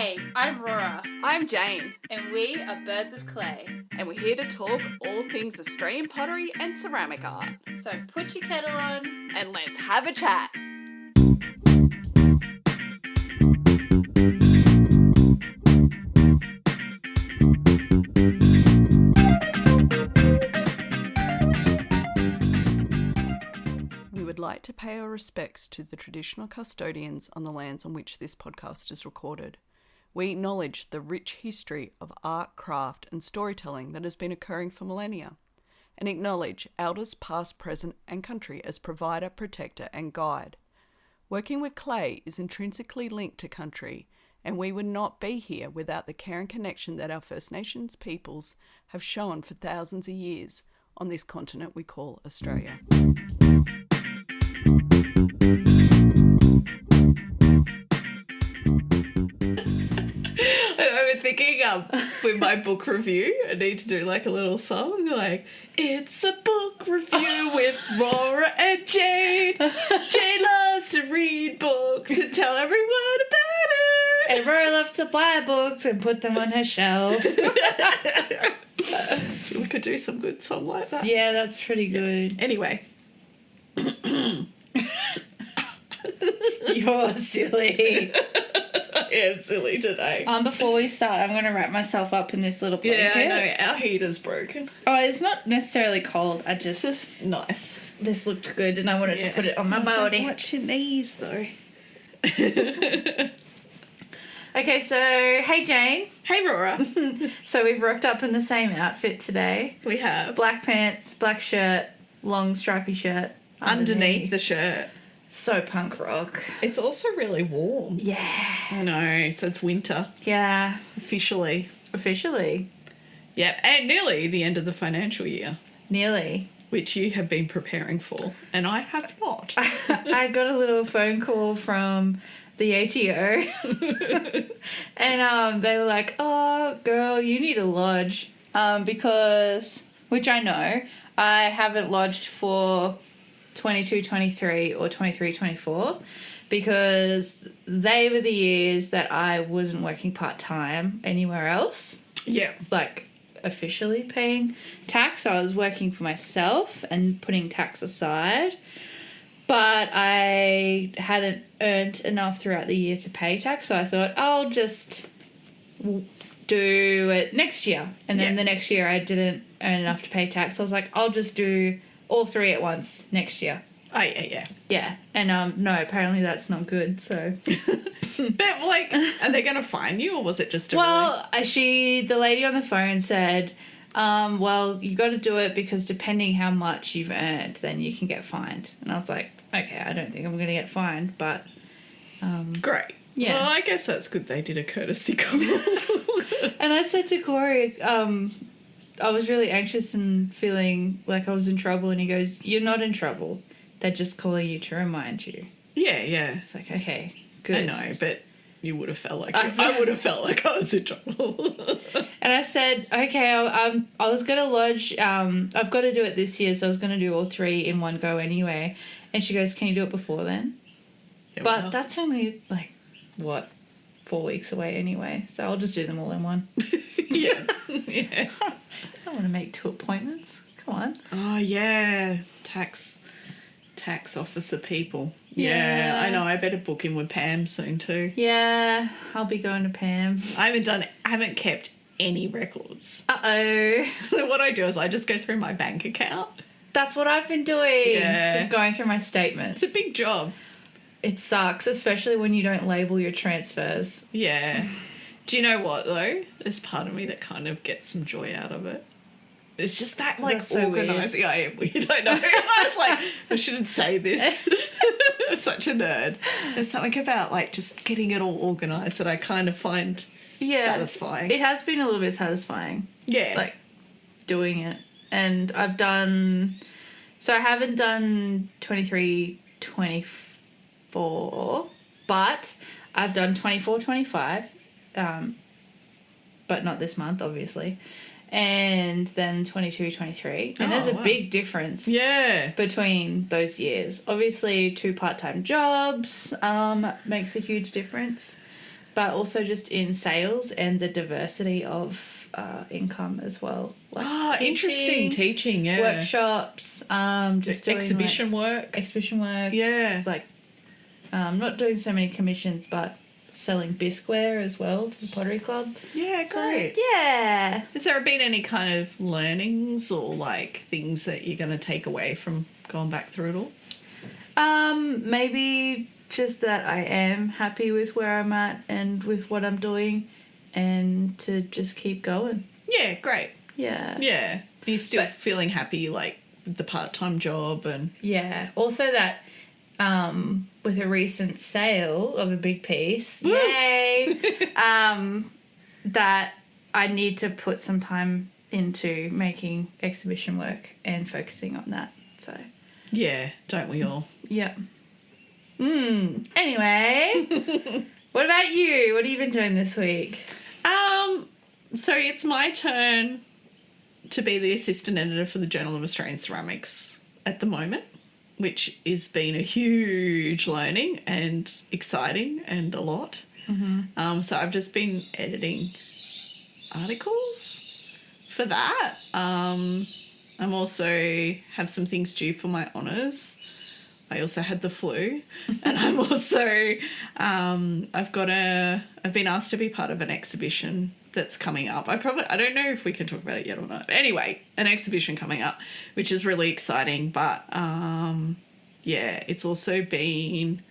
Hey, I'm Rora, I'm Jane, and we are Birds of Clay. and we're here to talk all things Australian pottery and ceramic art. So put your kettle on. And let's have a chat. We would like to pay our respects to the traditional custodians on the lands on which this podcast is recorded. We acknowledge the rich history of art, craft, and storytelling that has been occurring for millennia, and acknowledge elders past, present, and country as provider, protector, and guide. Working with clay is intrinsically linked to country, and we would not be here without the care and connection that our First Nations peoples have shown for thousands of years on this continent we call Australia. I've been thinking with my book review, I need to do like a little song like, it's a book review with Rora and Jane. Jane loves to read books and tell everyone about it. And Rora loves to buy books and put them on her shelf. We could do some good song like that. Yeah, that's pretty good. Anyway. You're silly. I am silly today. Before we start, I'm going to wrap myself up in this little blanket. Yeah, I know. Our heater's broken. Oh, it's not necessarily cold. I just... It's just nice. This looked good and I wanted to put it on my body. Watch your knees, though. Okay, so, hey Jane. Hey, Rora. So we've rocked up in the same outfit today. We have. Black pants, black shirt, long stripy shirt. Underneath the shirt. So punk rock. It's also really warm. Yeah. I know. So it's winter. Yeah. Officially. Yep. And nearly the end of the financial year. Nearly. Which you have been preparing for. And I have not. I got a little phone call from the ATO. And they were like, oh, girl, you need a lodge. Because, which I know, I haven't lodged for 22-23 or 23-24 because they were the years that I wasn't working part-time anywhere else. Yeah. Like, officially paying tax. So I was working for myself and putting tax aside. But I hadn't earned enough throughout the year to pay tax. So I thought, I'll just do it next year. And then the next year I didn't earn enough to pay tax. So I was like, I'll just do all three at once next year. Oh, yeah. Yeah. And no, apparently that's not good, so. But, like, are they going to fine you, or was it just a the lady on the phone said, well, you got to do it because depending how much you've earned, then you can get fined. And I was like, okay, I don't think I'm going to get fined, but... Great. Yeah. Well, I guess that's good they did a courtesy call. And I said to Corey, I was really anxious and feeling like I was in trouble, and he goes, you're not in trouble. They're just calling you to remind you. Yeah. It's like, okay, good. I know, but you would have felt like I would have felt like I was in trouble. And I said, okay, I was going to lodge, I've got to do it this year, so I was going to do all three in one go anyway. And she goes, can you do it before then? Yeah, but well. that's only, 4 weeks away anyway, so I'll just do them all in one. Yeah. I don't want to make 2 appointments. Come on. Oh, yeah. Tax officer people. Yeah. I know. I better book in with Pam soon too. Yeah, I'll be going to Pam. I haven't kept any records. Uh-oh. So what I do is I just go through my bank account. That's what I've been doing. Yeah. Just going through my statements. It's a big job. It sucks, especially when you don't label your transfers. Yeah. Do you know what, though? There's part of me that kind of gets some joy out of it. It's just that, That's so organising. Weird. I am weird, I know. I was like, I shouldn't say this. I'm such a nerd. There's something about, just getting it all organised that I kind of find satisfying. It has been a little bit satisfying. Yeah. Doing it. And I've done... So I haven't done 23, 24, but I've done 24, 25, but not this month, obviously. And then 22, 23. And there's a big difference between those years. Obviously, 2 part-time jobs makes a huge difference. but also just in sales and the diversity of income as well. Like interesting. Teaching, yeah. Workshops, just doing exhibition work. Exhibition work. Yeah. Like, not doing so many commissions, but selling bisqueware as well to the Pottery Club. Yeah, great. So, yeah. Has there been any kind of learnings or like things that you're going to take away from going back through it all? Maybe just that I am happy with where I'm at and with what I'm doing, and to just keep going. Yeah, great. Yeah. Yeah. Are you still feeling happy, like, with the part-time job and... Yeah. Also that, with a recent sale of a big piece, Woo! yay, that I need to put some time into making exhibition work and focusing on that. So, Yeah, don't we all? yeah. Anyway, what about you? What have you been doing this week? So it's my turn to be the assistant editor for the Journal of Australian Ceramics at the moment, which has been a huge learning and exciting and a lot. So I've just been editing articles for that. I'm also have some things due for my honours. I also had the flu, and I'm also I've been asked to be part of an exhibition that's coming up. I don't know if we can talk about it yet or not. But anyway, an exhibition coming up, which is really exciting. But yeah, it's also been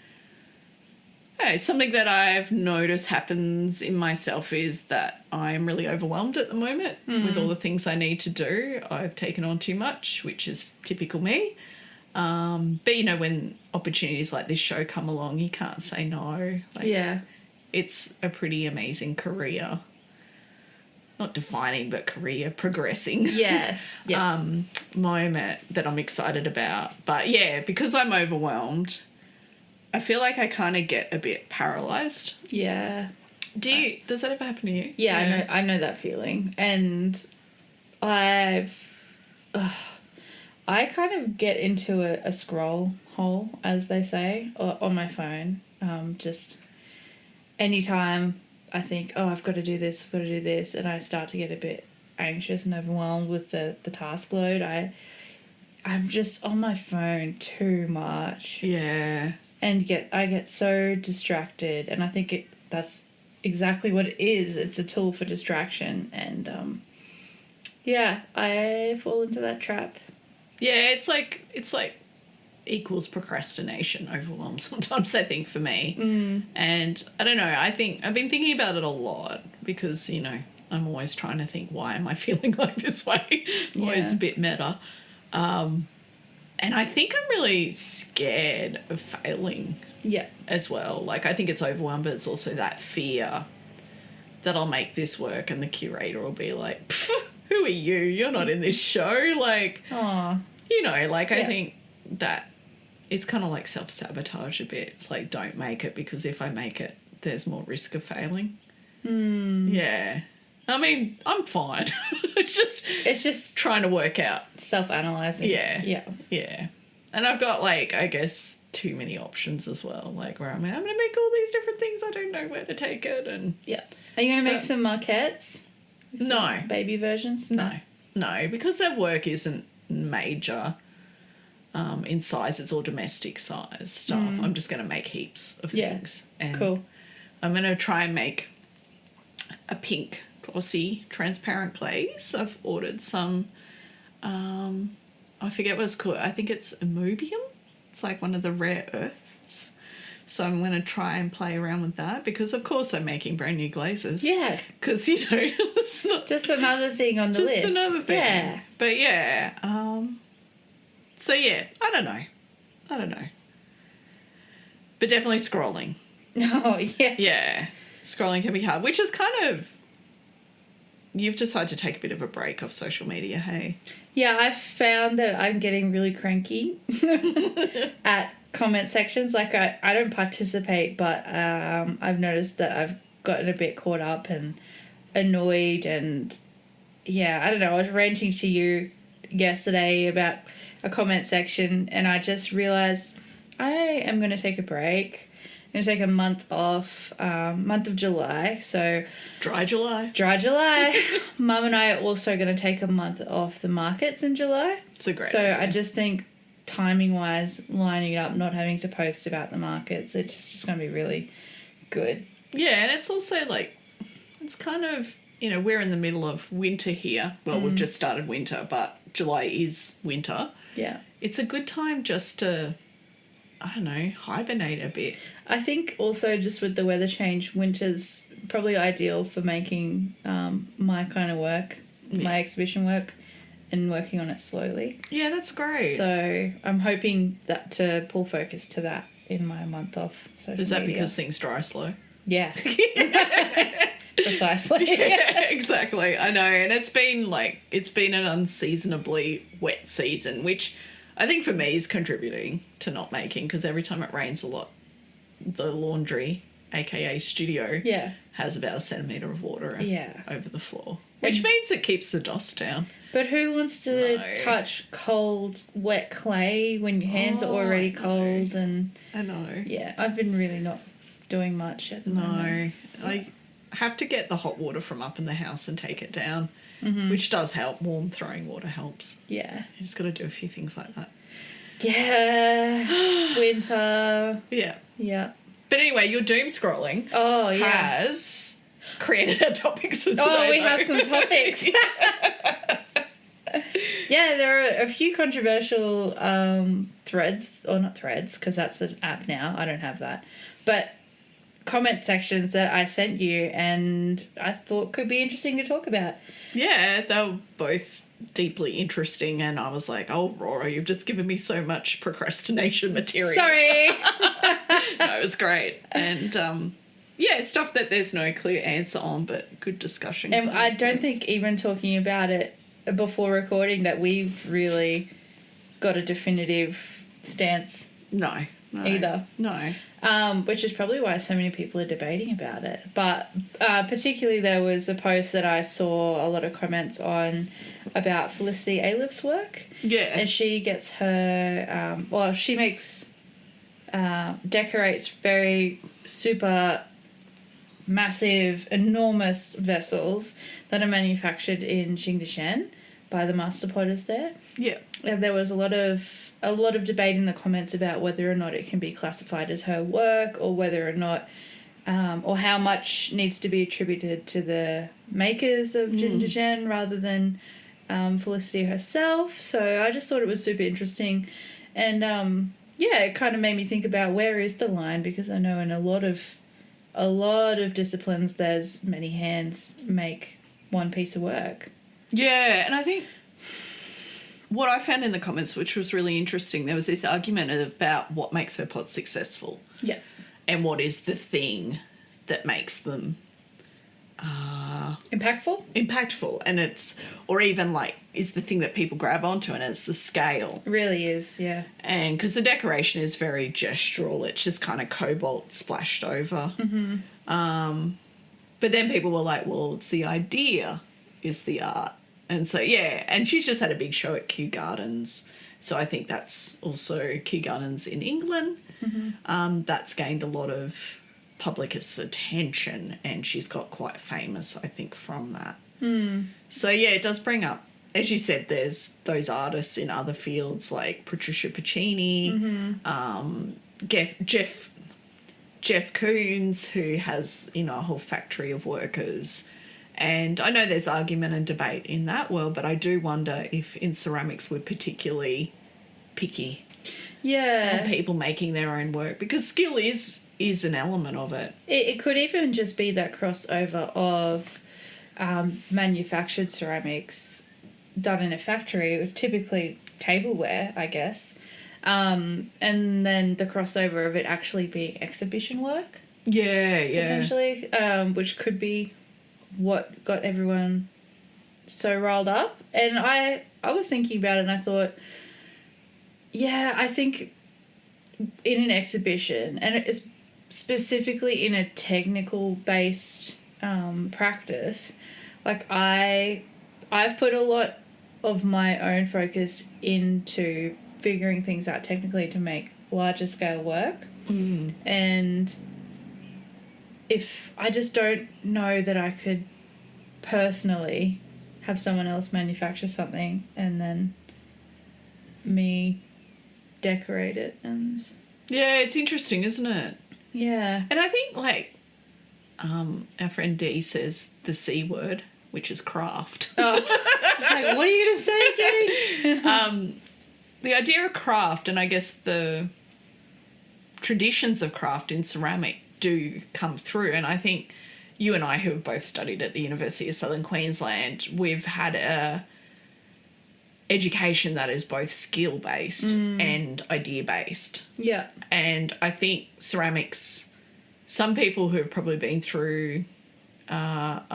something that I've noticed happens in myself is that I'm really overwhelmed at the moment with all the things I need to do. I've taken on too much, which is typical me. But you know, when opportunities like this show come along, you can't say no. Like, Yeah. it's a pretty amazing career. Not defining, but career progressing. Yes. Yeah. Moment that I'm excited about. But yeah, because I'm overwhelmed, I feel like I kind of get a bit paralysed. Yeah. Does that ever happen to you? Yeah, I know that feeling. And I kind of get into a scroll hole, as they say, on my phone. Just anytime I think, oh, I've got to do this, and I start to get a bit anxious and overwhelmed with the task load, I'm just on my phone too much. Yeah. And I get so distracted, and I think that's exactly what it is. It's a tool for distraction, and yeah, I fall into that trap. Yeah, it's like equals procrastination, overwhelm sometimes, I think, for me. And I don't know, I think I've been thinking about it a lot because, you know, I'm always trying to think, why am I feeling like this way? Always a bit meta. And I think I'm really scared of failing as well. Like, I think it's overwhelmed, but it's also that fear that I'll make this work and the curator will be like, who are you? You're not in this show. Like, Aww. you know, like, I think that it's kind of like self-sabotage a bit. It's like, don't make it, because if I make it, there's more risk of failing. Yeah. I mean, I'm fine. It's just trying to work out. Self-analysing. Yeah. And I've got, like, I guess, too many options as well. Like, where I'm going to make all these different things. I don't know where to take it. And Are you going to make some maquettes? No. Baby versions? No, because their work isn't major in size. It's all domestic size stuff. I'm just going to make heaps of things. And cool. I'm going to try and make a pink glossy transparent glaze. I've ordered some, I forget what it's called. I think it's Immobium. It's like one of the rare earths. So I'm going to try and play around with that because, of course, I'm making brand new glazes. Yeah. Because, you know, it's not... Just another thing on the list. Just another thing. Yeah. But, yeah. So, yeah, I don't know. But definitely scrolling. Oh, yeah. Yeah. Scrolling can be hard, which is kind of... You've decided to take a bit of a break off social media, hey? Yeah, I've found that I'm getting really cranky at comment sections. Like, I don't participate, but I've noticed that I've gotten a bit caught up and annoyed, and yeah, I don't know, I was ranting to you yesterday about a comment section, and I just realised I am going to take a break going to take a month off, month of July. So Dry July. dry July. Mum and I are also going to take a month off the markets in July. It's a great So idea. I just think timing-wise, lining it up, not having to post about the markets, it's just going to be really good. Yeah, and it's also like, it's kind of, you know, we're in the middle of winter here. Well, we've just started winter, but July is winter. Yeah. It's a good time just to, I don't know, hibernate a bit. I think also just with the weather change, winter's probably ideal for making my kind of work, my exhibition work, and working on it slowly. Yeah, that's great. So I'm hoping that to pull focus to that in my month off social Is that media. because things dry slow? Yeah. Precisely. Yeah, exactly. I know. And it's been an unseasonably wet season, which I think for me is contributing to not making, because every time it rains a lot, the laundry, aka studio, Yeah. has about a centimetre of water Yeah. over the floor, which means it keeps the dust down. But who wants to No. touch cold, wet clay when your hands are already cold? And I know. yeah, I've been really not doing much at the moment. No. I have to get the hot water from up in the house and take it down, Mm-hmm. which does help. Warm throwing water helps. Yeah. You just got to do a few things like that. Yeah. Winter. Yeah. Yeah. But anyway, your doom scrolling Oh, yeah. has created our topics for today. Oh, we though. have some topics. Yeah, there are a few controversial threads, or not threads, because that's an app now. I don't have that. But comment sections that I sent you and I thought could be interesting to talk about. Yeah, they were both deeply interesting, and I was like, oh, Rora, you've just given me so much procrastination material. Sorry. No, it was great. And, yeah, stuff that there's no clear answer on, but good discussion. And I don't think even talking about it before recording that we've really got a definitive stance No. either. No. Which is probably why so many people are debating about it. But particularly there was a post that I saw a lot of comments on about Felicity Ailiff's work. Yeah. And she gets her, she makes, decorates very super massive, enormous vessels that are manufactured in Qingdashan by the master potters there. Yeah. And there was a lot of debate in the comments about whether or not it can be classified as her work, or whether or not, or how much needs to be attributed to the makers of Qingdashan rather than Felicity herself. So I just thought it was super interesting, and it kind of made me think about where is the line, because I know in a lot of disciplines there's many hands make one piece of work. Yeah, and I think what I found in the comments, which was really interesting, there was this argument about what makes her pot successful. Yeah. And what is the thing that makes them Impactful? And it's, or even like, is the thing that people grab onto, and it's the scale. It really is, yeah. And because the decoration is very gestural, it's just kind of cobalt splashed over. Mm-hmm. But then people were like, well, it's the idea is the art. And so, yeah, and she's just had a big show at Kew Gardens. So I think that's also Kew Gardens in England. Mm-hmm. That's gained a lot of public attention, and she's got quite famous, I think, from that. So, yeah, it does bring up, as you said, there's those artists in other fields like Patricia Piccini, Jeff Koons, who has, a whole factory of workers. And I know there's argument and debate in that world, but I do wonder if in ceramics we're particularly picky Yeah. on people making their own work, because skill is an element of it. It could even just be that crossover of manufactured ceramics done in a factory, typically tableware, I guess, and then the crossover of it actually being exhibition work, Yeah, potentially, which could be what got everyone so riled up. And I was thinking about it, and I thought, yeah, I think in an exhibition, and it's specifically in a technical based practice, like I've put a lot of my own focus into figuring things out technically to make larger scale work. And if I just don't know that I could personally have someone else manufacture something and then me decorate it. And Yeah, it's interesting, isn't it? yeah. And I think, like, our friend Dee says the C word, which is craft. Oh, it's like, what are you going to say, Jane? The idea of craft, and I guess the traditions of craft in ceramic do come through. And I think you and I, who have both studied at the University of Southern Queensland, we've had a education that is both skill-based and idea-based. Yeah. And I think ceramics, some people who have probably been through, well,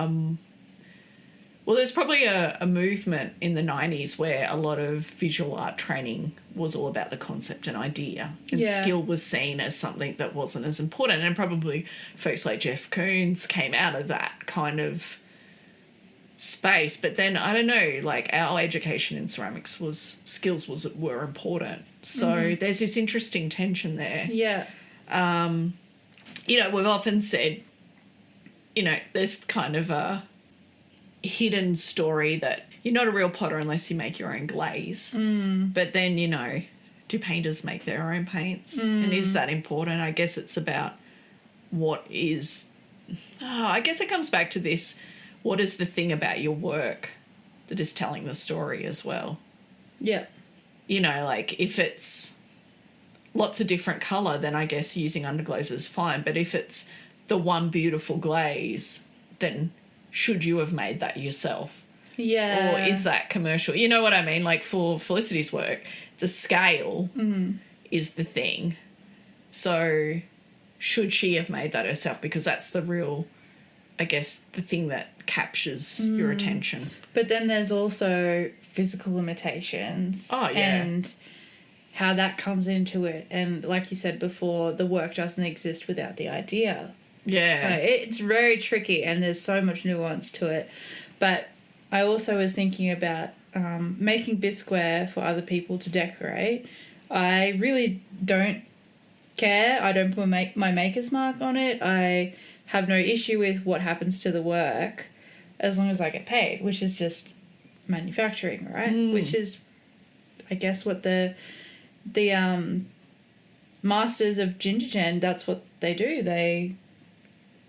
there's probably a movement in the 90s where a lot of visual art training was all about the concept and idea. And skill was seen as something that wasn't as important. And probably folks like Jeff Koons came out of that kind of space. But then, I don't know, like, our education in ceramics were important. So there's this interesting tension there. Yeah. You know, we've often said, you know, there's kind of a hidden story that you're not a real potter unless you make your own glaze. But then, you know, do painters make their own paints? And is that important? I guess it's about what is... I guess it comes back to this, what is the thing about your work that is telling the story as well? Yeah. You know, like, if it's lots of different colour, then I guess using underglaze is fine. But if it's the one beautiful glaze, then should you have made that yourself? Yeah. Or is that commercial? You know what I mean? Like, for Felicity's work, the scale is the thing. So should she have made that herself? Because that's the real, I guess, the thing that captures your attention. But then there's also physical limitations. Oh, yeah. And how that comes into it. And like you said before, the work doesn't exist without the idea. Yeah. So it's very tricky and there's so much nuance to it. But I also was thinking about making bisqueware for other people to decorate. I really don't care. I don't put my maker's mark on it. I have no issue with what happens to the work as long as I get paid, which is just manufacturing, right? Which is, I guess, what the masters of Ginger Gen, that's what they do. They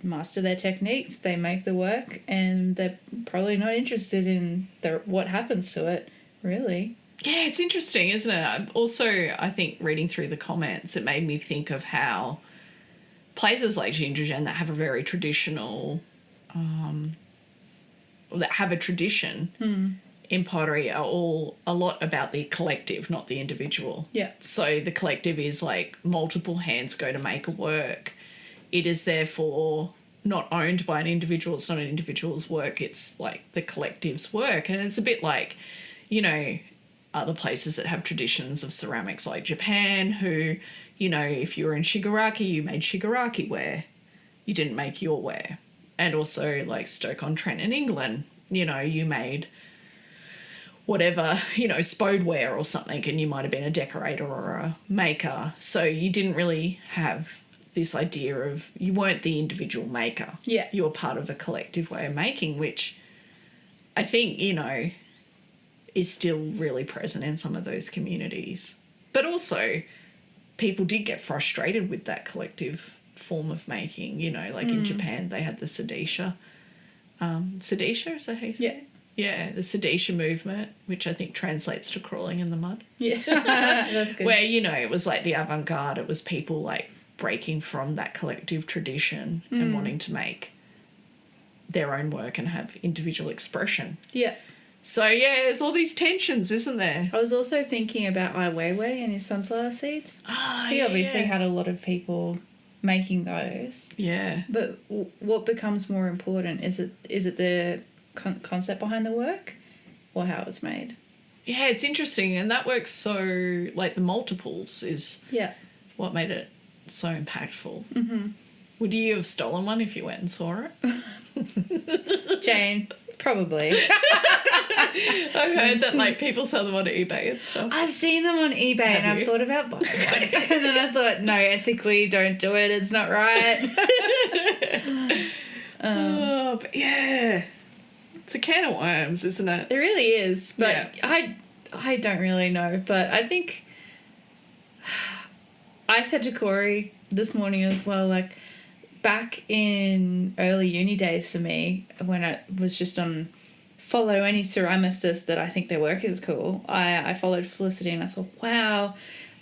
master their techniques, they make the work, and they're probably not interested in what happens to it, really. Yeah, it's interesting, isn't it? Also, I think reading through the comments, it made me think of how places like Ginger Gen that have a very traditional, that have a tradition in pottery are all a lot about the collective, not the individual. Yeah. So the collective is like multiple hands go to make a work. It is therefore not owned by an individual. It's not an individual's work. It's like the collective's work. And it's a bit like, you know, other places that have traditions of ceramics like Japan who, you know, if you were in Shigaraki, you made Shigaraki ware. You didn't make your ware. And also like Stoke-on-Trent in England, you know, you made whatever, you know, spodeware or something, and you might have been a decorator or a maker. So you didn't really have this idea of, you weren't the individual maker. Yeah. You were part of a collective way of making, which I think, you know, is still really present in some of those communities. But also, people did get frustrated with that collective form of making, you know, like in Japan, they had the Sadisha. Sadisha, is that how you say it? Yeah, the Sadisha movement, which I think translates to crawling in the mud. Yeah, that's good. Where, you know, it was like the avant-garde. It was people like breaking from that collective tradition and wanting to make their own work and have individual expression. Yeah. So, yeah, there's all these tensions, isn't there? I was also thinking about Ai Weiwei and his sunflower seeds. Oh, So he obviously had a lot of people making those. Yeah. But what becomes more important? Is it the concept behind the work or how it's made? Yeah, it's interesting. And that works so, like, the multiples is what made it so impactful. Would you have stolen one if you went and saw it? Jane, Probably. I've heard that like people sell them on eBay and stuff. I've seen them on eBay and Have I've you? thought about buying one. And then I thought, no, ethically, don't do it. It's not right. But yeah, it's a can of worms, isn't it? It really is. But Yeah. I don't really know. But I think I said to Corey this morning as well, like, back in early uni days for me, when I was just on follow any ceramicist that I think their work is cool, I followed Felicity and I thought, wow,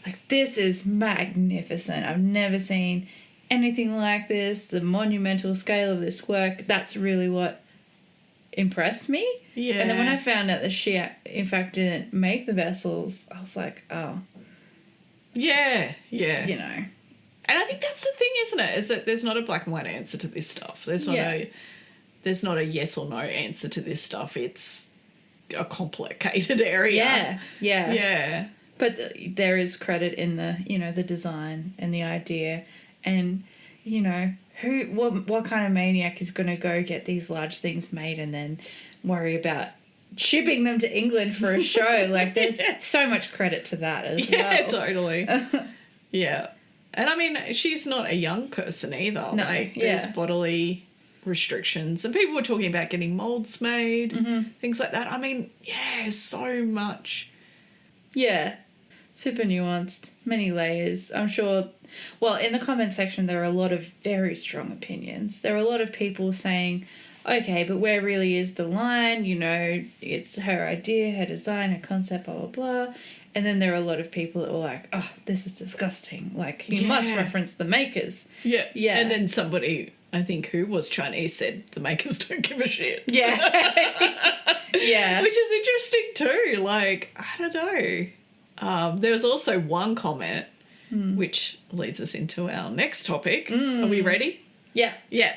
like, this is magnificent. I've never seen anything like this. The monumental scale of this work, that's really what impressed me. Yeah. And then when I found out that she, in fact, didn't make the vessels, I was like, oh, Yeah. you know. And I think that's the thing, isn't it? Is that there's not a black and white answer to this stuff. There's not a yes or no answer to this stuff. It's a complicated area. Yeah. Yeah. But there is credit in the, you know, the design and the idea, and, you know, what kind of maniac is going to go get these large things made and then worry about shipping them to England for a show? Like, there's so much credit to that as well. Yeah, totally. Yeah. And I mean, she's not a young person either. No, like, there's bodily restrictions. And people were talking about getting moulds made, things like that. I mean, yeah, so much. Yeah. Super nuanced, many layers. I'm sure, well, in the comment section, there are a lot of very strong opinions. There are a lot of people saying, okay, but where really is the line? You know, it's her idea, her design, her concept, blah, blah, blah. And then there are a lot of people that were like, oh, this is disgusting. Like, you must reference the makers. Yeah. Yeah. And then somebody, I think who was Chinese, said the makers don't give a shit. Yeah. Yeah. Which is interesting too. Like, I don't know. There was also one comment, which leads us into our next topic. Are we ready? Yeah. Yeah.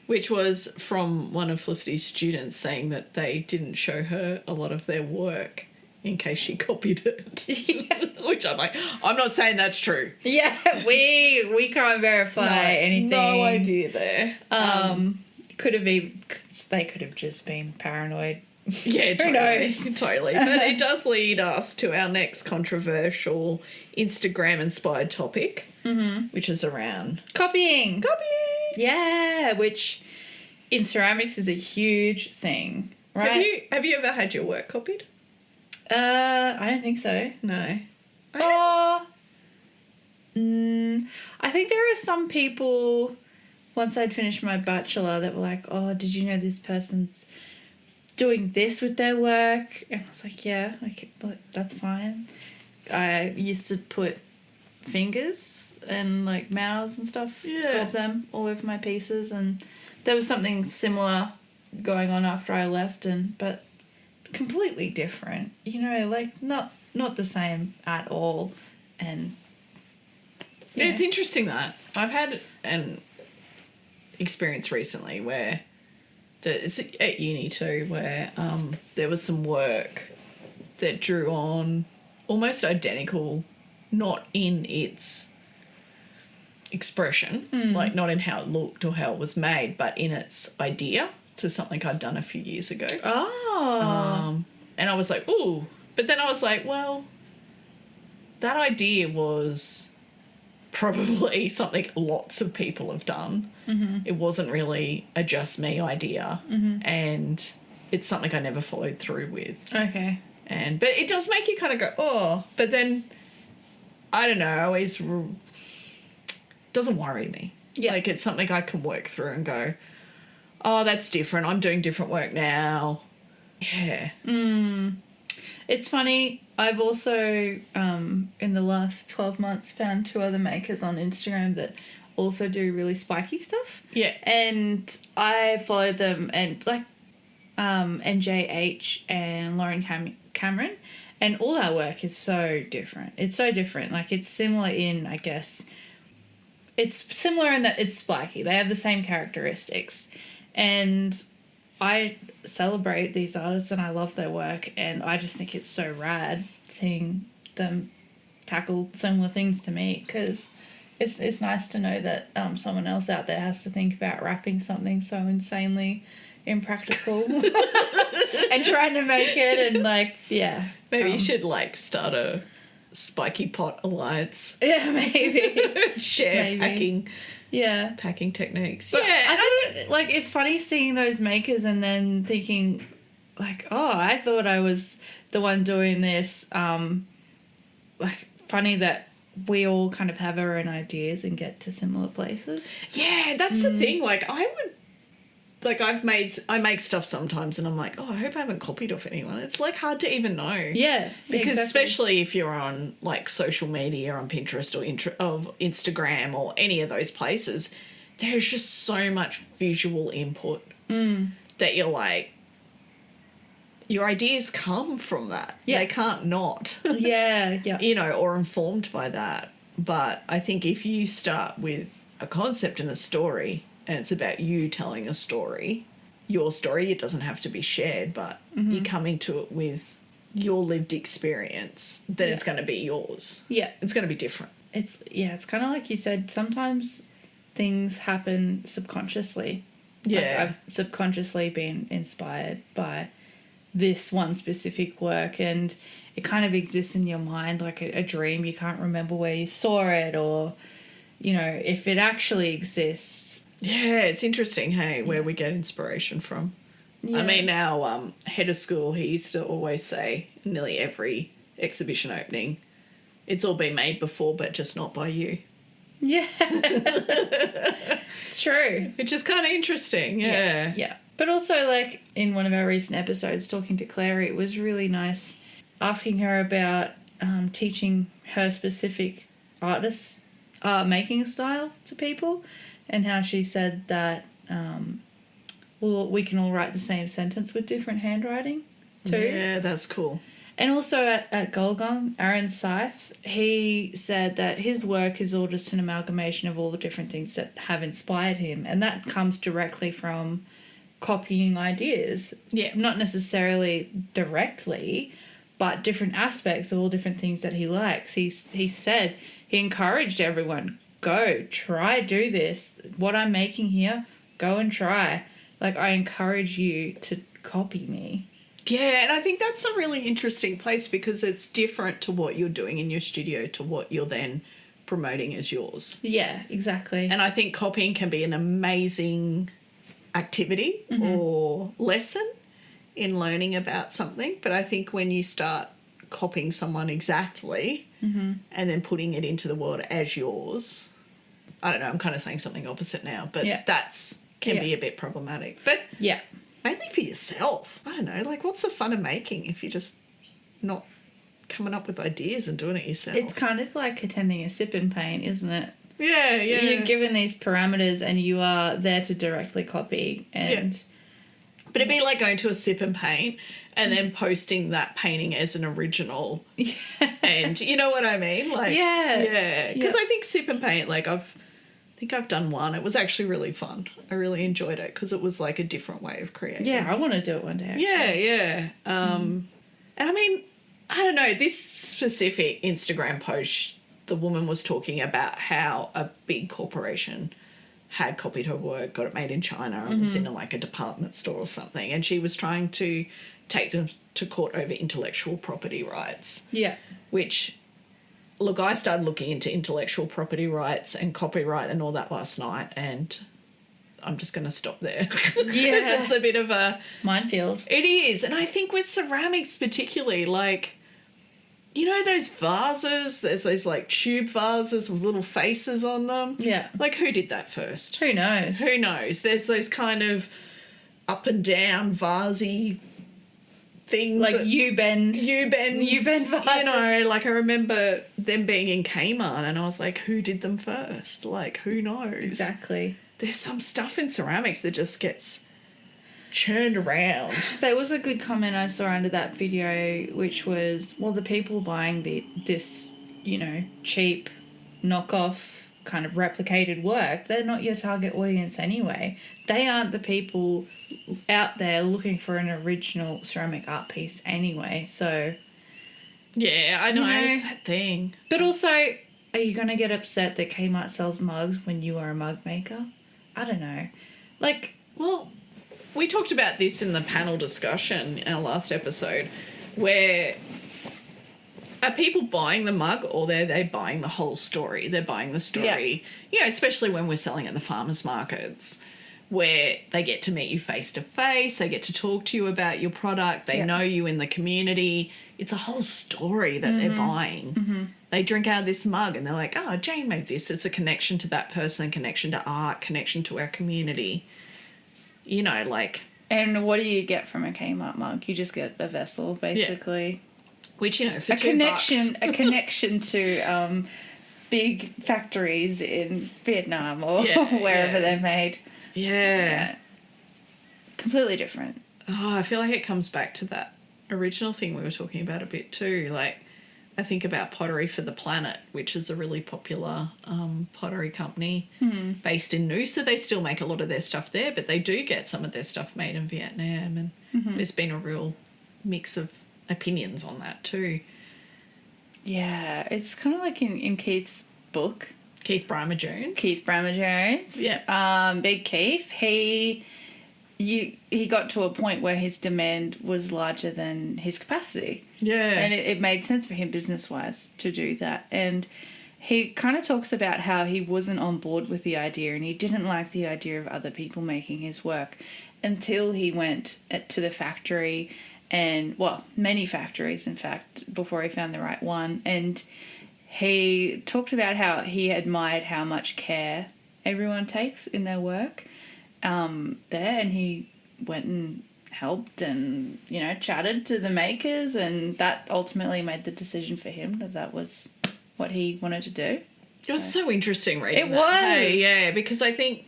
Which was from one of Felicity's students saying that they didn't show her a lot of their work in case she copied it. Which I'm like, I'm not saying that's true. Yeah, we can't verify anything. No idea there. Could have been, they could have just been paranoid. Yeah, totally. Who knows? Totally. But it does lead us to our next controversial Instagram-inspired topic, which is around Copying. copying. Yeah, which in ceramics is a huge thing, right? Have you ever had your work copied? I don't think so. No. I think there are some people, once I'd finished my bachelor, that were like, oh, did you know this person's doing this with their work? And I was like, yeah, okay, that's fine. I used to put fingers and like mouths and stuff, sculpt them all over my pieces, and there was something similar going on after I left, but completely different, you know, like not the same at all. And yeah, it's interesting that I've had an experience recently where it's at uni too, where there was some work that drew on almost identical, not in its expression, like not in how it looked or how it was made, but in its idea to something I'd done a few years ago. And I was like, ooh. But then I was like, well, that idea was probably something lots of people have done. It wasn't really a just me idea. And it's something I never followed through with. Okay. But it does make you kind of go, oh. But then, I don't know, doesn't worry me. Yeah. Like, it's something I can work through and go, oh, that's different. I'm doing different work now. Yeah. It's funny, I've also, in the last 12 months, found 2 other makers on Instagram that also do really spiky stuff. Yeah. And I followed them, and like NJH and Lauren Cameron, and all our work is so different. It's so different. Like, it's similar in, I guess, it's similar in that it's spiky. They have the same characteristics. And I celebrate these artists and I love their work, and I just think it's so rad seeing them tackle similar things to me, because it's nice to know that someone else out there has to think about wrapping something so insanely impractical and trying to make it and like, yeah. Maybe you should like start a spiky pot alliance. Yeah, maybe. Share Maybe. packing techniques. But yeah, I think like it's funny seeing those makers and then thinking like, oh, I thought I was the one doing this. Like funny that we all kind of have our own ideas and get to similar places. yeah, that's the thing. Like I make stuff sometimes and I'm like, oh, I hope I haven't copied off anyone. It's like hard to even know. Yeah. Because exactly. especially if you're on like social media, on Pinterest or Instagram or any of those places, there's just so much visual input that you're like, your ideas come from that. Yeah. They can't not. Yeah. You know, or informed by that. But I think if you start with a concept and a story, and it's about you telling a story, your story, it doesn't have to be shared, but you're coming to it with your lived experience, then it's going to be yours. Yeah. It's going to be different. It's kind of like you said, sometimes things happen subconsciously. Yeah. Like I've subconsciously been inspired by this one specific work and it kind of exists in your mind like a dream. You can't remember where you saw it or, you know, if it actually exists. Yeah, it's interesting, hey, where we get inspiration from. Yeah. I mean, our head of school, he used to always say, nearly every exhibition opening, it's all been made before, but just not by you. Yeah. It's true. Which is kind of interesting, yeah. Yeah. But also, like, in one of our recent episodes, talking to Claire, it was really nice asking her about teaching her specific artist making style to people and how she said that, well, we can all write the same sentence with different handwriting too. Yeah, that's cool. And also at Gulgong, Aaron Scythe, he said that his work is all just an amalgamation of all the different things that have inspired him. And that comes directly from copying ideas. Yeah. Not necessarily directly, but different aspects of all different things that he likes. He said, he encouraged everyone, go, try, do this. What I'm making here, go and try. Like, I encourage you to copy me. Yeah, and I think that's a really interesting place because it's different to what you're doing in your studio to what you're then promoting as yours. Yeah, exactly. And I think copying can be an amazing activity or lesson in learning about something. But I think when you start copying someone exactly and then putting it into the world as yours, I don't know, I'm kind of saying something opposite now, but that's can be a bit problematic. But yeah. mainly for yourself. I don't know, like what's the fun of making if you're just not coming up with ideas and doing it yourself? It's kind of like attending a sip and paint, isn't it? Yeah. You're given these parameters and you are there to directly copy. And But it'd be like going to a sip and paint and then posting that painting as an original. And you know what I mean? Like Yeah. Because I think sip and paint, like I think I've done one. It was actually really fun. I really enjoyed it because it was like a different way of creating. Yeah, I want to do it one day. Actually. Yeah. And I mean, I don't know, this specific Instagram post, the woman was talking about how a big corporation had copied her work, got it made in China, and was in like a department store or something. And she was trying to take them to court over intellectual property rights. Yeah. Which, look, I started looking into intellectual property rights and copyright and all that last night, and I'm just going to stop there. Yeah. It's a bit of a minefield. It is. And I think with ceramics particularly, like, you know those vases? There's those, like, tube vases with little faces on them? Yeah. Like, who did that first? Who knows? Who knows? There's those kind of up and down vasey things. Like U-bend vases. You know, like I remember them being in Kmart and I was like, who did them first? Like, who knows? Exactly. There's some stuff in ceramics that just gets churned around. There was a good comment I saw under that video, which was, well, the people buying this, you know, cheap knockoff kind of replicated work, they're not your target audience anyway. They aren't the people out there looking for an original ceramic art piece anyway. So yeah, I know, you know, it's that thing. But also, are you going to get upset that Kmart sells mugs when you are a mug maker? I don't know. Like, well, we talked about this in the panel discussion in our last episode, where are people buying the mug, or they buying the whole story? They're buying the story, you know, especially when we're selling at the farmers markets, where they get to meet you face to face, they get to talk to you about your product, they know you in the community. It's a whole story that they're buying. Mm-hmm. They drink out of this mug and they're like, oh, Jane made this. It's a connection to that person, connection to art, connection to our community. You know, like... And what do you get from a Kmart mug? You just get a vessel, basically. Yeah. Which, you know, for $2. A connection to big factories in Vietnam or wherever they're made. Yeah. Completely different. Oh, I feel like it comes back to that original thing we were talking about a bit too. Like, I think about Pottery for the Planet, which is a really popular pottery company based in Noosa. They still make a lot of their stuff there, but they do get some of their stuff made in Vietnam. And there's been a real mix of opinions on that too. Yeah, it's kind of like in Keith's book. Keith Brymer-Jones. Yeah. Big Keith. He got to a point where his demand was larger than his capacity. Yeah. And it made sense for him business-wise to do that. And he kind of talks about how he wasn't on board with the idea and he didn't like the idea of other people making his work until he went to the factory and, well, many factories, in fact, before he found the right one. And he talked about how he admired how much care everyone takes in their work there, and he went and helped and, you know, chatted to the makers, and that ultimately made the decision for him that was what he wanted to do. It was so interesting reading it that. was. Hey, yeah, because I think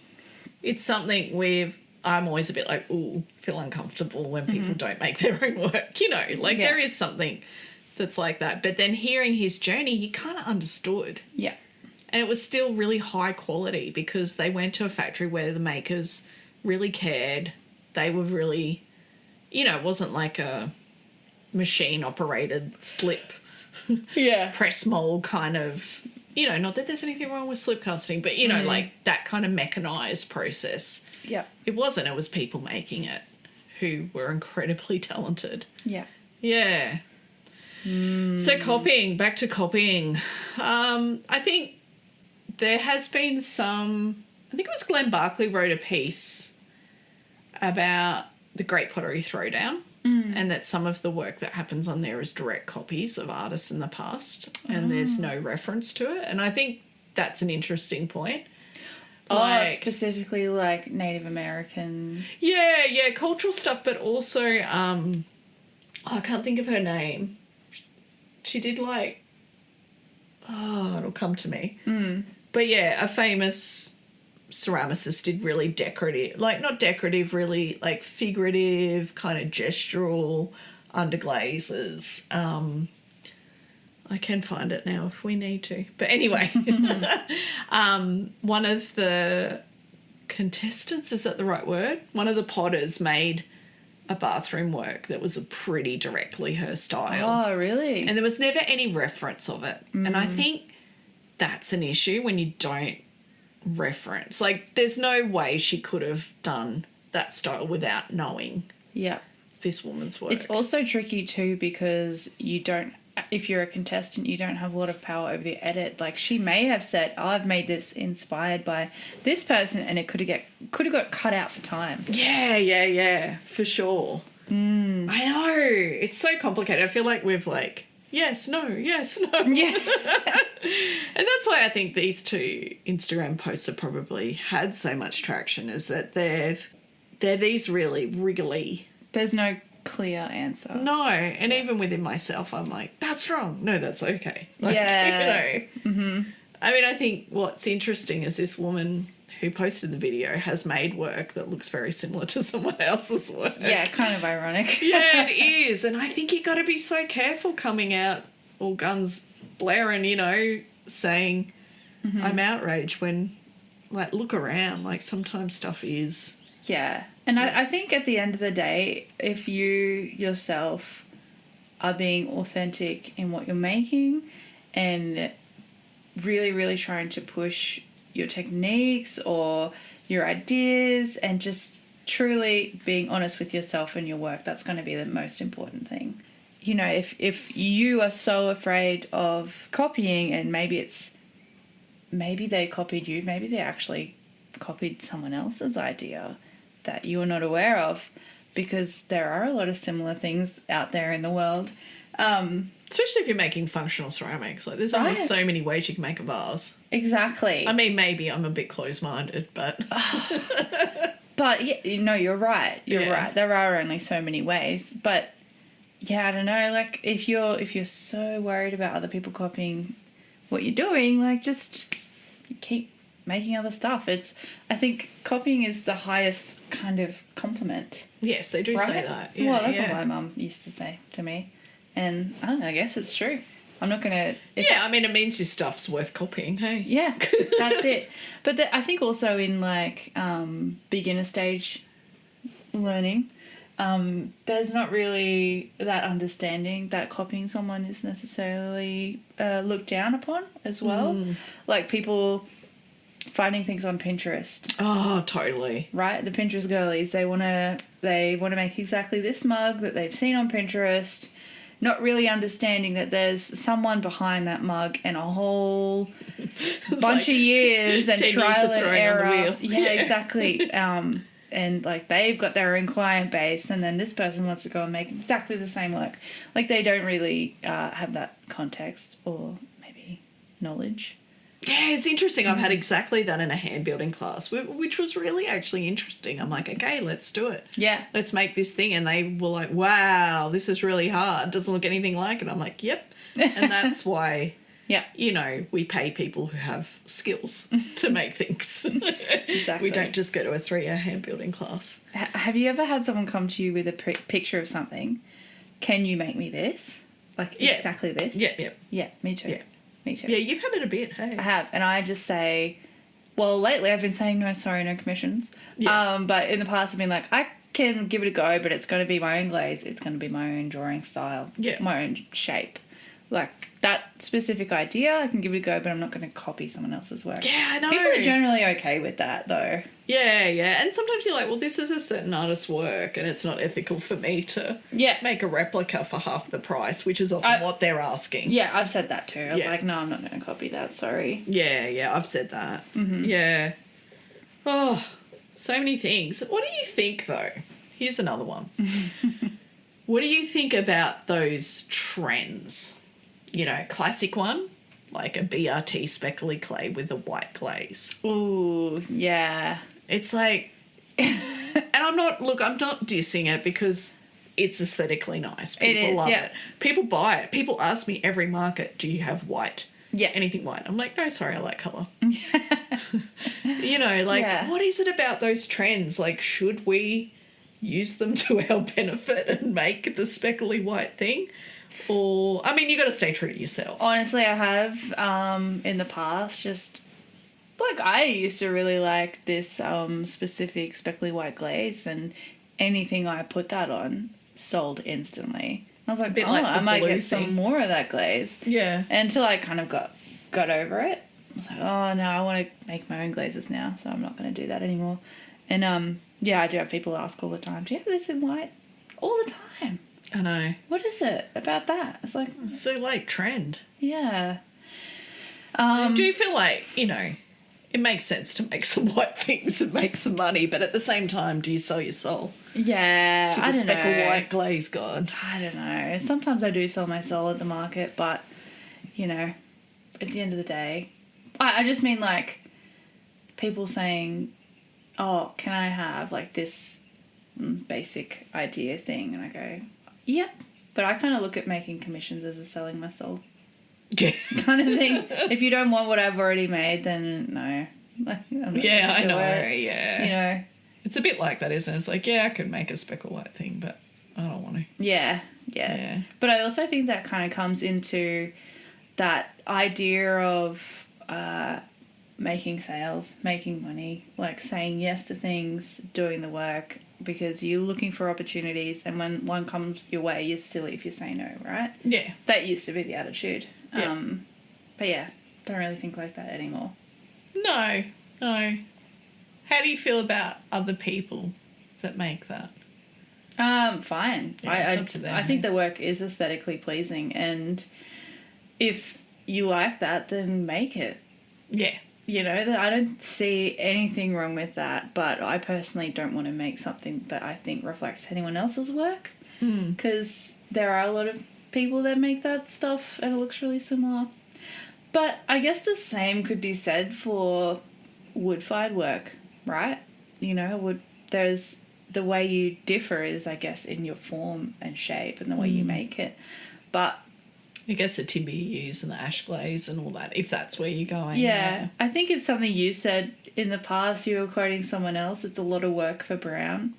it's something I'm always a bit like, ooh, feel uncomfortable when people don't make their own work, you know, like there is something that's like that. But then hearing his journey, he kind of understood. Yeah. And it was still really high quality because they went to a factory where the makers really cared. They were really, you know, it wasn't like a machine-operated slip press mold kind of, you know, not that there's anything wrong with slip casting, but, you know, like that kind of mechanised process. Yeah. It wasn't. It was people making it who were incredibly talented. Yeah. Yeah. So back to copying. I think there has been I think it was Glenn Barkley wrote a piece about the Great Pottery Throwdown and that some of the work that happens on there is direct copies of artists in the past and there's no reference to it. And I think that's an interesting point. Specifically like Native American. Yeah, cultural stuff, but also, I can't think of her name. She did it'll come to me. But yeah, a famous ceramicist did really decorative, like not decorative, really like figurative, kind of gestural underglazes. I can find it now if we need to. But anyway, one of the contestants, is that the right word? One of the potters made a bathroom work that was pretty directly her style. Oh, really? And there was never any reference of it. And I think that's an issue when you don't reference. Like, there's no way she could have done that style without knowing this woman's work. It's also tricky too because if you're a contestant, you don't have a lot of power over the edit. Like, she may have said, I've made this inspired by this person, and it could have got cut out for time. Yeah, for sure. I know. It's so complicated. I feel like we've yes, no. Yeah. And that's why I think these two Instagram posts have probably had so much traction, is that they're these really wriggly. There's no clear answer. No, and even within myself, I'm like, that's wrong. No, that's okay. You know. I mean, I think what's interesting is this woman who posted the video has made work that looks very similar to someone else's work. Yeah, kind of ironic. Yeah, it is. And I think you got to be so careful coming out all guns blaring, you know, saying I'm outraged when, like, look around. Like, sometimes stuff is. Yeah. And I think at the end of the day, if you yourself are being authentic in what you're making and really, really trying to push your techniques or your ideas and just truly being honest with yourself and your work, that's going to be the most important thing. You know, if you are so afraid of copying, and maybe they copied you, maybe they actually copied someone else's idea that you're not aware of, because there are a lot of similar things out there in the world. Especially if you're making functional ceramics. Like, there's only so many ways you can make a vase. Exactly. I mean, maybe I'm a bit close-minded, but... But, yeah, no, you're right. You're right. There are only so many ways. But, yeah, I don't know. Like, if you're so worried about other people copying what you're doing, like, just keep making other stuff. I think copying is the highest kind of compliment. Yes, they do say that. Yeah, well, that's what my mum used to say to me. And I don't know, I guess it's true. I'm not going to... Yeah, I mean, it means your stuff's worth copying, hey? Yeah, that's it. But I think also in, like, beginner stage learning, there's not really that understanding that copying someone is necessarily looked down upon as well. Like, people finding things on Pinterest. Oh, totally. Right? The Pinterest girlies, they want to make exactly this mug that they've seen on Pinterest, not really understanding that there's someone behind that mug and a whole bunch of years and trial and error. Yeah, exactly. And like, they've got their own client base, and then this person wants to go and make exactly the same work. Like, they don't really have that context or maybe knowledge. Yeah, it's interesting. I've had exactly that in a hand building class, which was really actually interesting. I'm like, okay, let's do it. Yeah. Let's make this thing. And they were like, wow, this is really hard. Doesn't look anything like it. I'm like, yep. And that's why, you know, we pay people who have skills to make things. Exactly. We don't just go to a 3-hour hand building class. Have you ever had someone come to you with a picture of something? Can you make me this? Like, exactly this? Yeah. Yeah, me too. Yeah. Me too. Yeah, you've had it a bit, hey? I have, and I just say, well, lately I've been saying no, sorry, no commissions. Yeah. But in the past I've been like, I can give it a go, but it's going to be my own glaze. It's going to be my own drawing style. Yeah. My own shape. Like, that specific idea, I can give it a go, but I'm not going to copy someone else's work. Yeah, I know. People are generally okay with that, though. Yeah. And sometimes you're like, well, this is a certain artist's work, and it's not ethical for me to make a replica for half the price, which is often what they're asking. Yeah, I've said that too. I was like, no, I'm not going to copy that, sorry. Yeah, I've said that. Mm-hmm. Yeah. Oh, so many things. What do you think, though? Here's another one. What do you think about those trends? You know, classic one, like a BRT speckly clay with a white glaze. Ooh, yeah. It's like, and I'm not dissing it because it's aesthetically nice. People love it. People buy it. People ask me every market, do you have white? Yeah. Anything white? I'm like, no, sorry, I like colour. You know, like, what is it about those trends? Like, should we use them to our benefit and make the speckly white thing? Or, I mean, you got to stay true to yourself. Honestly, I have in the past. Just like, I used to really like this specific speckly white glaze, and anything I put that on sold instantly. I was like, I might get some more of that glaze. Yeah. Until I kind of got over it. I was like, oh no, I want to make my own glazes now, so I'm not going to do that anymore. And I do have people ask all the time, do you have this in white? All the time. I know. What is it about that? It's like... It's so, like, trend. Yeah. Do you feel like, you know, it makes sense to make some white things and make some money, but at the same time, do you sell your soul? Yeah, to the speckle white glaze god? I don't know. Sometimes I do sell my soul at the market, but, you know, at the end of the day... I just mean, like, people saying, oh, can I have, like, this basic idea thing? And I go... Yep. But I kind of look at making commissions as a selling my soul. Yeah. Kind of thing. If you don't want what I've already made, then no. Like, I know. Yeah. You know. It's a bit like that, isn't it? It's like, yeah, I could make a speckle white thing, but I don't want to. Yeah. But I also think that kind of comes into that idea of making sales, making money, like saying yes to things, doing the work, because you're looking for opportunities, and when one comes your way, you're silly if you say no, right? Yeah. That used to be the attitude. Yeah. But yeah, don't really think like that anymore. No. How do you feel about other people that make that? Fine. Yeah, it's up to them, I think the work is aesthetically pleasing, and if you like that, then make it. Yeah. You know, I don't see anything wrong with that, but I personally don't want to make something that I think reflects anyone else's work, because there are a lot of people that make that stuff and it looks really similar. But I guess the same could be said for wood-fired work, right? You know, there's the way you differ is, I guess, in your form and shape and the way you make it. But I guess the timber you use and the ash glaze and all that, if that's where you're going. yeah, I think it's something you said in the past. You were quoting someone else. It's a lot of work for brown.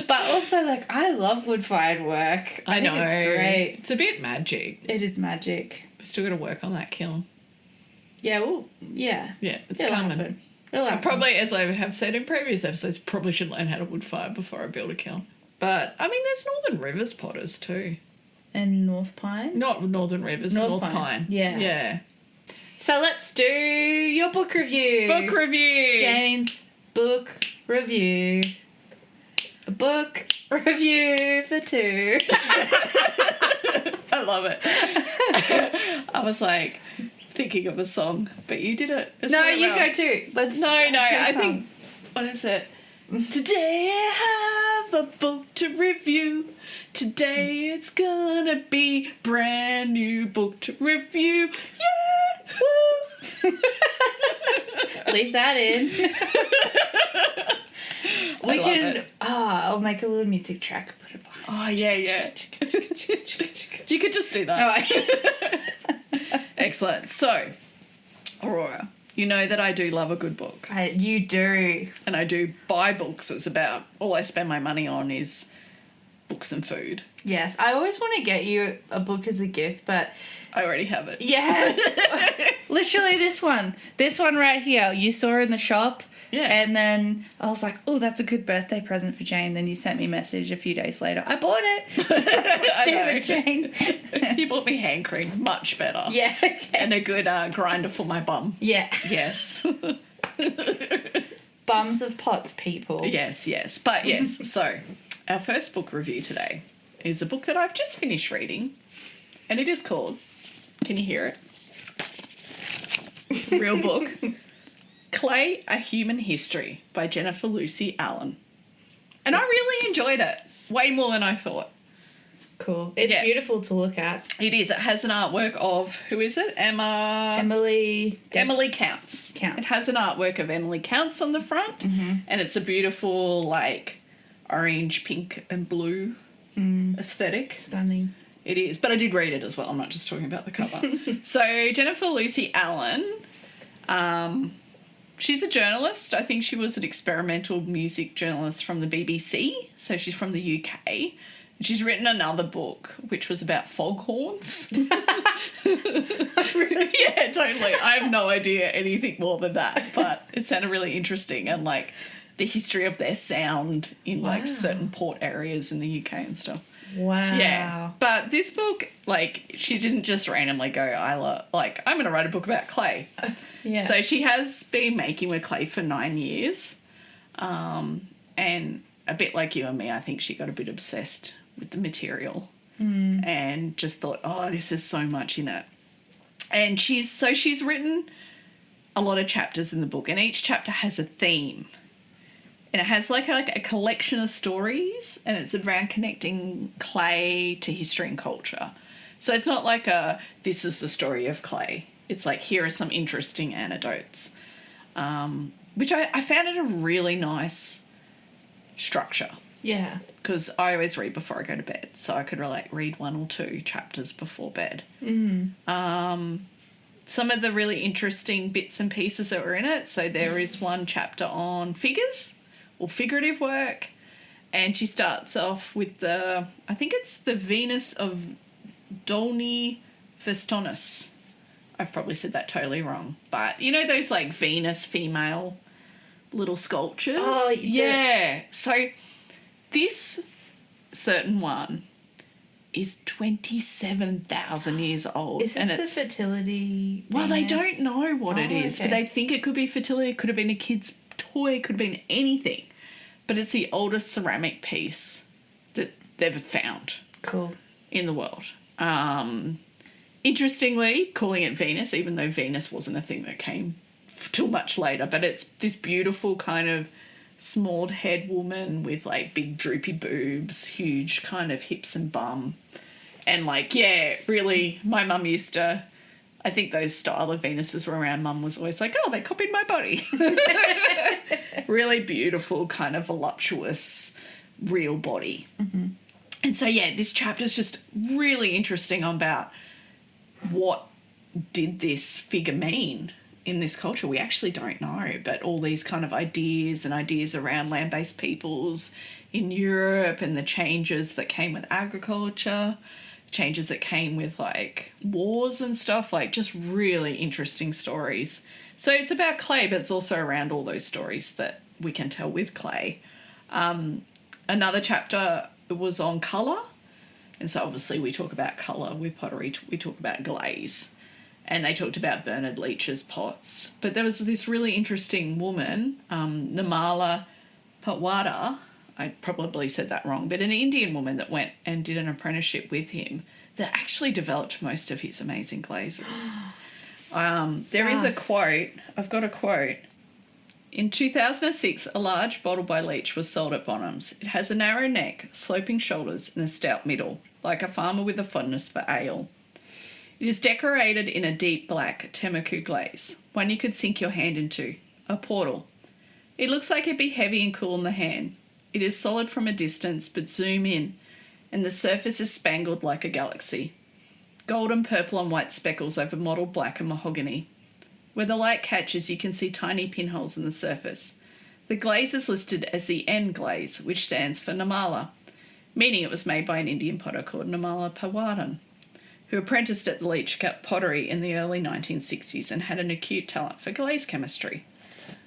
But also, like, I love wood-fired work. I think know. it's great. It's a bit magic. It is magic. We've still got to work on that kiln. Yeah, well, yeah. Yeah, it's It'll coming. happen. It'll happen. Probably, as I have said in previous episodes, probably should learn how to wood fire before I build a kiln. But, I mean, there's Northern Rivers potters too. And North Pine? Not Northern Rivers, North Pine. Yeah. Yeah. So let's do your book review. Book review! Jane's book review. A book review for two. I love it. I was like thinking of a song, but you did it. No, you go too. Let's No, two I songs. think, what is it? Today I have a book to review. Today it's gonna be brand new book to review. Yeah! Woo! Leave that in. We love can. it. I'll make a little music track. Put it behind. Oh, yeah. You could just do that. Oh, Excellent. So, Aurora, you know that I do love a good book. you do. And I do buy books. It's about all I spend my money on is books and food. Yes, I always want to get you a book as a gift, but I already have it. yeah, literally this one right here. You saw in the shop. Yeah. And then I was like, oh, that's a good birthday present for Jane. Then you sent me a message a few days later. I bought it. Damn it, Jane. You bought me hand cream. Much better. Yeah. Okay. And a good grinder for my bum. Yeah. Yes. Bums of pots, people. Yes. But yes, so our first book review today is a book that I've just finished reading. And it is called, can you hear it? Real book. Clay, A Human History by Jennifer Lucy Allen. And I really enjoyed it. Way more than I thought. Cool. It's beautiful to look at. It is. It has an artwork of, who is it? Emily Counts. Counts. It has an artwork of Emily Counts on the front. Mm-hmm. And it's a beautiful, like, orange, pink and blue aesthetic. Stunning. It is. But I did read it as well. I'm not just talking about the cover. So Jennifer Lucy Allen... she's a journalist. I think she was an experimental music journalist from the BBC. So she's from the UK. And she's written another book, which was about foghorns. Really? Yeah, totally. I have no idea anything more than that. But it sounded really interesting. And, like, the history of their sound in, like, certain port areas in the UK and stuff. Wow. Yeah. But this book, like, she didn't just randomly go, I'm going to write a book about clay. Yeah. So she has been making with clay for 9 years. And a bit like you and me, I think she got a bit obsessed with the material and just thought, oh, this is so much in it. And she's written a lot of chapters in the book, and each chapter has a theme. And it has like a collection of stories, and it's around connecting clay to history and culture. So it's not like this is the story of clay. It's like, here are some interesting anecdotes, which I found it a really nice structure. Yeah. Because I always read before I go to bed, so I could read 1 or 2 chapters before bed. Some of the really interesting bits and pieces that were in it. So there is one chapter on figures or figurative work, and she starts off with I think it's the Venus of Dolny Festonus. I've probably said that totally wrong, but you know those like Venus female little sculptures? Oh, yeah. So this certain one is 27,000 years old. Is this the fertility? Well, they Venus? don't know what it is, okay. but they think it could be fertility. It could have been a kid's toy, could have been anything. But it's the oldest ceramic piece that they've found Cool. in the world. Interestingly, calling it Venus, even though Venus wasn't a thing that came till much later, but it's this beautiful kind of small head woman with like big droopy boobs, huge kind of hips and bum. And like, yeah, really, my mum used to, I think those style of Venuses were around. Mum was always like, oh, they copied my body. Really beautiful, kind of voluptuous, real body. Mm-hmm. And so, yeah, this chapter is just really interesting about what did this figure mean in this culture. We actually don't know, but all these kind of ideas and ideas around land-based peoples in Europe and the changes that came with agriculture, changes that came with like wars and stuff, like just really interesting stories. So it's about clay, but it's also around all those stories that we can tell with clay. Another chapter was on colour. And so obviously we talk about colour with pottery, we talk about glaze. And they talked about Bernard Leach's pots. But there was this really interesting woman, Nirmala Patwardhan, I probably said that wrong, but an Indian woman that went and did an apprenticeship with him that actually developed most of his amazing glazes. There is a quote, I've got a quote. In 2006, a large bottle by Leach was sold at Bonhams. It has a narrow neck, sloping shoulders and a stout middle, like a farmer with a fondness for ale. It is decorated in a deep black Temuku glaze, one you could sink your hand into, a portal. It looks like it'd be heavy and cool in the hand. It is solid from a distance, but zoom in, and the surface is spangled like a galaxy. Golden, purple and white speckles over mottled black and mahogany. Where the light catches, you can see tiny pinholes in the surface. The glaze is listed as the N glaze, which stands for Nirmala, meaning it was made by an Indian potter called Nirmala Patwardhan, who apprenticed at the Leach Pottery in the early 1960s and had an acute talent for glaze chemistry.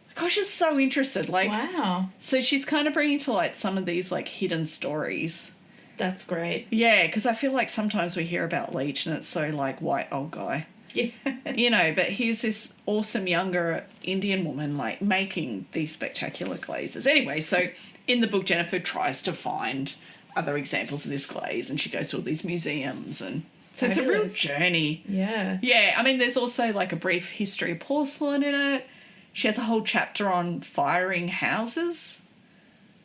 Like, I was just so interested. Like, wow. So she's kind of bringing to light some of these, like, hidden stories. That's great. Yeah, because I feel like sometimes we hear about Leach and it's so, like, white old guy. Yeah. You know, but here's this awesome younger Indian woman, like, making these spectacular glazes. Anyway, so in the book, Jennifer tries to find other examples of this glaze and she goes to all these museums and... So it's a real journey. Yeah. Yeah, I mean, there's also, like, a brief history of porcelain in it. She has a whole chapter on firing houses.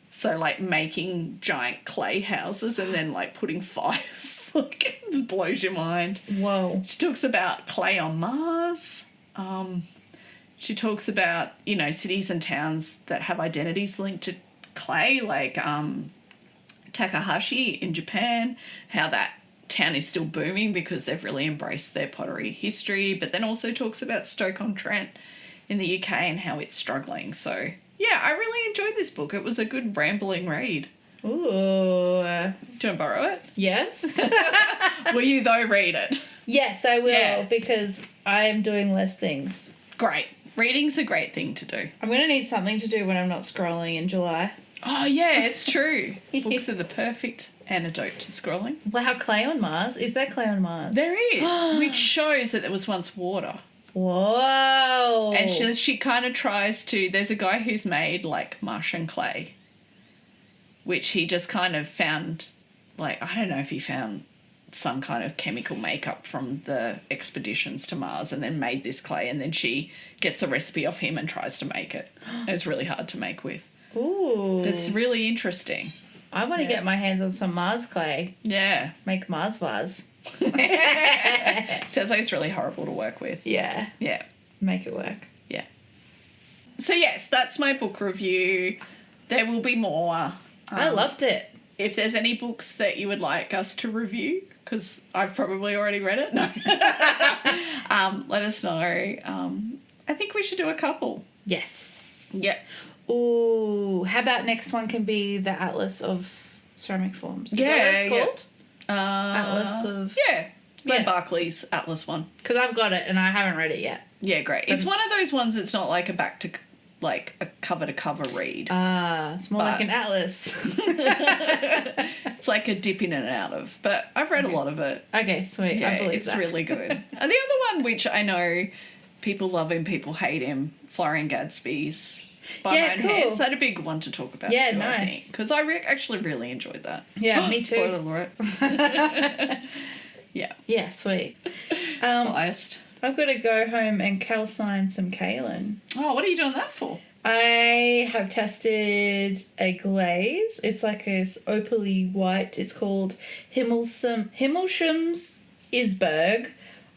So, like, making giant clay houses and then, like, putting fires. Like, it blows your mind. Whoa. She talks about clay on Mars. She talks about, you know, cities and towns that have identities linked to clay, like Takahashi in Japan, how that town is still booming because they've really embraced their pottery history, but then also talks about Stoke-on-Trent in the UK and how it's struggling. So, yeah, I really enjoyed this book. It was a good rambling read. Ooh. Do you want to borrow it? Yes. Will you, though, read it? Yes, I will, because I am doing less things. Great. Reading's a great thing to do. I'm going to need something to do when I'm not scrolling in July. Oh, yeah, it's true. Books are the perfect antidote to scrolling. Wow, clay on Mars? Is there clay on Mars? There is, which shows that there was once water. Whoa. And she kind of tries to... There's a guy who's made, like, Martian clay, which he just kind of found, like, I don't know if he found some kind of chemical makeup from the expeditions to Mars and then made this clay, and then she gets the recipe off him and tries to make it. It's really hard to make with. Ooh. It's really interesting. I want to get my hands on some Mars clay. Yeah. Make Mars vase. Sounds like it's really horrible to work with. Yeah. Yeah. Make it work. Yeah. So, yes, that's my book review. There will be more. I loved it. If there's any books that you would like us to review, because I've probably already read it, no. Let us know. I think we should do a couple. Yes. Yep. Ooh, how about next one can be the Atlas of Ceramic Forms? Is that what it's called? Atlas of... Yeah. The Barclays Atlas one. Because I've got it and I haven't read it yet. Yeah, great. It's one of those ones that's not like a cover-to-cover read. It's more like an atlas. It's like a dip in and out of. But I've read a lot of it. Okay, sweet. Yeah, I believe it's that. really good. And the other one, which I know people love him, people hate him, Florian Gadsby's by Yeah, my own cool. hands. So I had a big one to talk about Yeah, too, I nice. think. Because I actually really enjoyed that. Yeah, me too. Spoiler alert. Yeah. Yeah, sweet. Biased. I've got to go home and calcine some kaolin. Oh, what are you doing that for? I have tested a glaze. It's like this opaly white. It's called Himmelscham's Isberg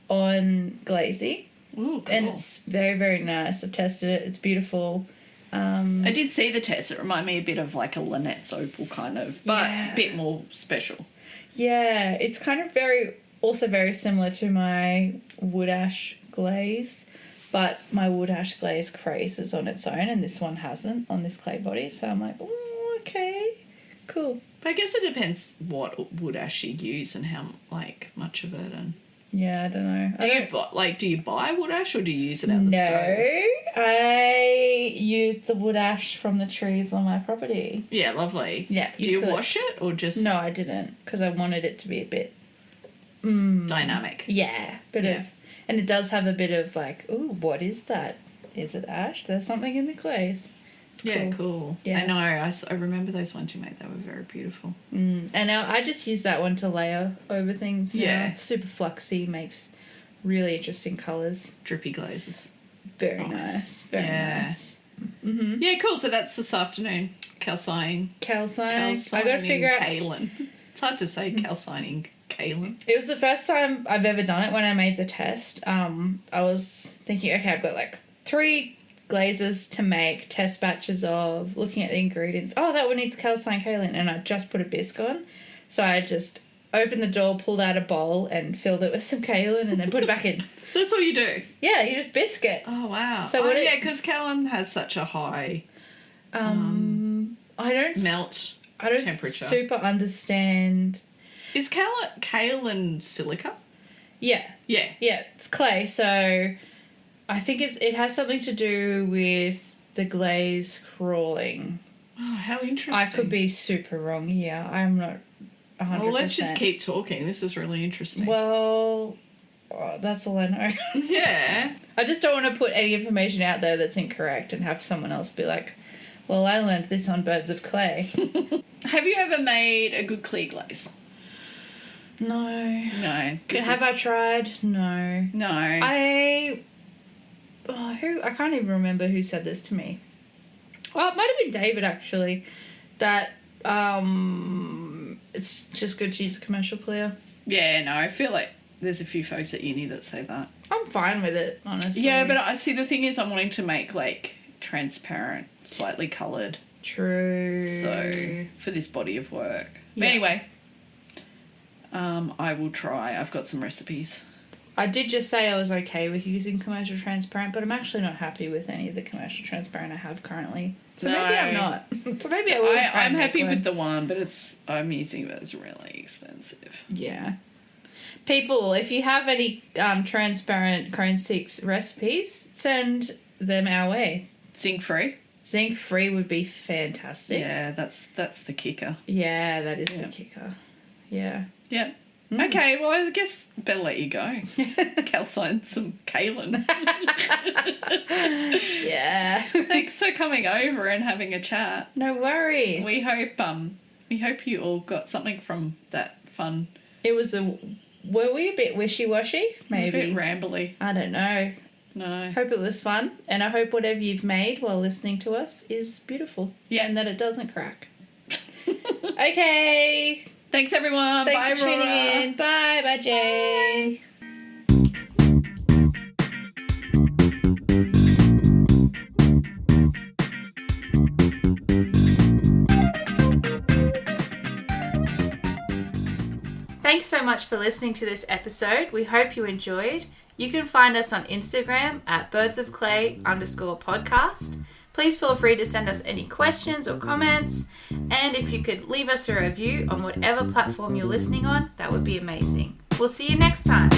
on Glazy. Ooh, cool. And it's very, very nice. I've tested it. It's beautiful. I did see the test. It reminded me a bit of like a Lynette's Opal kind of, but Yeah. a bit more special. Yeah, it's kind of also very similar to my wood ash glaze, but my wood ash glaze crazes on its own, and this one hasn't on this clay body. So I'm like, oh, okay, cool. But I guess it depends what wood ash you use and how much of it. And Yeah, I don't know. do you buy wood ash or do you use it out the No, stove? I used the wood ash from the trees on my property. Yeah, lovely. Yeah, Do you could. wash it or just No, I didn't, because I wanted it to be a bit. dynamic? Yeah, and it does have a bit of like, ooh, what is that? Is it ash? There's something in the glaze. It's Yeah, cool. Yeah. I know. I remember those ones you made. They were very beautiful. And now I just use that one to layer over things. Yeah. Now. Super fluxy, makes really interesting colours. Drippy glazes. Very Nice. nice. Very Yeah. nice. Yeah, cool. So that's this afternoon. Calcining. Calcine. I got to figure out. kaolin. It's hard to say calcining kaolin. It was the first time I've ever done it when I made the test. I was thinking, okay, I've got like 3 glazes to make test batches of, looking at the ingredients. Oh, that one needs calcine kaolin, and I just put a bisque on. So I just opened the door, pulled out a bowl, and filled it with some kaolin, and then put it back in. So that's all you do? Yeah, you just bisque it. Oh, wow. So So what yeah, because kaolin has such a high I don't melt. I don't temperature. super understand. Is kaolin silica? Yeah, Yeah. it's clay, so I think it has something to do with the glaze crawling. Oh, how interesting. I could be super wrong here. I'm not 100%. Well, let's just keep talking. This is really interesting. Well, that's all I know. Yeah. I just don't want to put any information out there that's incorrect and have someone else be like, well, I learned this on Birds of Clay. Have you ever made a good clear glaze? No. No. Have I tried? No. No. I can't even remember who said this to me. Well, it might have been David, actually. That it's just good to use commercial clear. Yeah, no, I feel like there's a few folks at uni that say that. I'm fine with it, honestly. Yeah, but I see the thing is I'm wanting to make transparent, slightly coloured. True. So for this body of work. But Yeah. anyway, I will try. I've got some recipes. I did just say I was okay with using commercial transparent, but I'm actually not happy with any of the commercial transparent I have currently. So maybe I'm No. not. So maybe I will try I'm and make happy one. with the one, but I'm using it, but it's really expensive. Yeah. People, if you have any transparent Cone 6 recipes, send them our way. Zinc free? Zinc free would be fantastic. Yeah, that's the kicker. Yeah, that is Yeah. the kicker. Yeah. Yeah. Okay, well, I guess better let you go. Calcine some kaolin. Yeah. Thanks for coming over and having a chat. No worries. We hope you all got something from that fun. It was were we a bit wishy-washy? Maybe. A bit rambly. I don't know. No. Hope it was fun, and I hope whatever you've made while listening to us is beautiful. Yeah. And that it doesn't crack. Okay. Thanks, everyone. Thanks Bye, for tuning Aurora. in. Bye. Bye, Jay. Thanks so much for listening to this episode. We hope you enjoyed. You can find us on Instagram at birdsofclay_podcast. Please feel free to send us any questions or comments. And if you could leave us a review on whatever platform you're listening on, that would be amazing. We'll see you next time.